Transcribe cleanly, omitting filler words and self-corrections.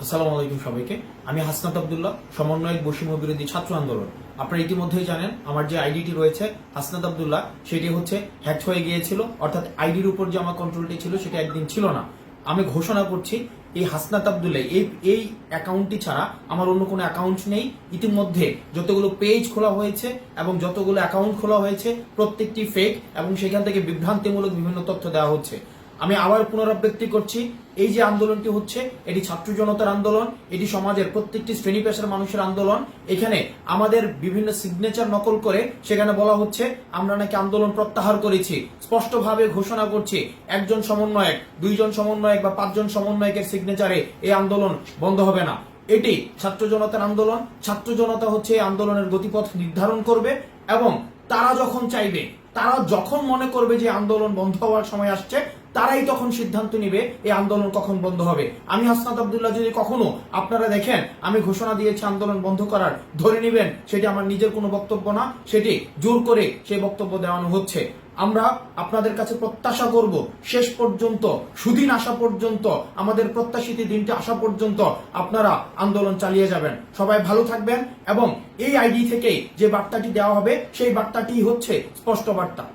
আসসালামু আলাইকুম সবাইকে। আমি হাসনাত আব্দুল্লাহ, সমন্বয়ক বৈষম্য বিরোধী ছাত্র আন্দোলন। আপনারা ইতিমধ্যেই জানেন আমার যে আইডিটি রয়েছে হাসনাত আব্দুল্লাহ, সেটি হচ্ছে হ্যাক হয়ে গিয়েছিল, অর্থাৎ আইডির উপর যে আমার কন্ট্রোলটি ছিল সেটা একদিন ছিল না। আমি ঘোষণা করছি এই হাসনাত আব্দুল্লাহ এই অ্যাকাউন্টটি ছাড়া আমার অন্য কোনো অ্যাকাউন্ট নেই। ইতিমধ্যে যতগুলো পেজ খোলা হয়েছে এবং যতগুলো অ্যাকাউন্ট খোলা হয়েছে প্রত্যেকটি ফেক এবং সেখান থেকে বিভ্রান্তিমূলক বিভিন্ন তথ্য দেওয়া হচ্ছে। আমি আবার পুনরাবৃত্তি করছি, এই যে আন্দোলনটি হচ্ছে এটি ছাত্র জনতার আন্দোলন, এটি সমাজের প্রত্যেকটি শ্রেণী পেশার মানুষের আন্দোলন। এখানে আমাদের বিভিন্ন সিগনেচার নকল করে সেখানে বলা হচ্ছে আমরা নাকি আন্দোলন প্রত্যাহার করেছি। স্পষ্টভাবে ঘোষণা করছি, একজন সমন্বয়ক, দুইজন সমন্বয়ক বা পাঁচজন সমন্বয়কের সিগনেচারে এই আন্দোলন বন্ধ হবে না। এটি ছাত্র জনতার আন্দোলন। ছাত্র জনতা হচ্ছে এই আন্দোলনের গতিপথ নির্ধারণ করবে এবং তারা যখন চাইবে, তারা যখন মনে করবে যে আন্দোলন বন্ধ হওয়ার সময় আসছে, তারাই তখন সিদ্ধান্ত নিবে এই আন্দোলন কখন বন্ধ হবে। আমি হাসনাত আব্দুল্লাহ যদি কখনো আপনারা দেখেন আমি ঘোষণা দিয়েছি আন্দোলন বন্ধ করার, ধরে নেবেন সেটি আমার নিজের কোনো বক্তব্য না, সেটি জোর করে সেই বক্তব্য দেওয়ানো হচ্ছে। আমরা আপনাদের কাছে প্রত্যাশা করব শেষ পর্যন্ত, সুদিন আসা পর্যন্ত, আমাদের প্রত্যাশিত দিনটি আসা পর্যন্ত আপনারা আন্দোলন চালিয়ে যাবেন। সবাই ভালো থাকবেন এবং এই আইডি থেকেই যে বার্তাটি দেওয়া হবে সেই বার্তাটি হচ্ছে স্পষ্ট বার্তা।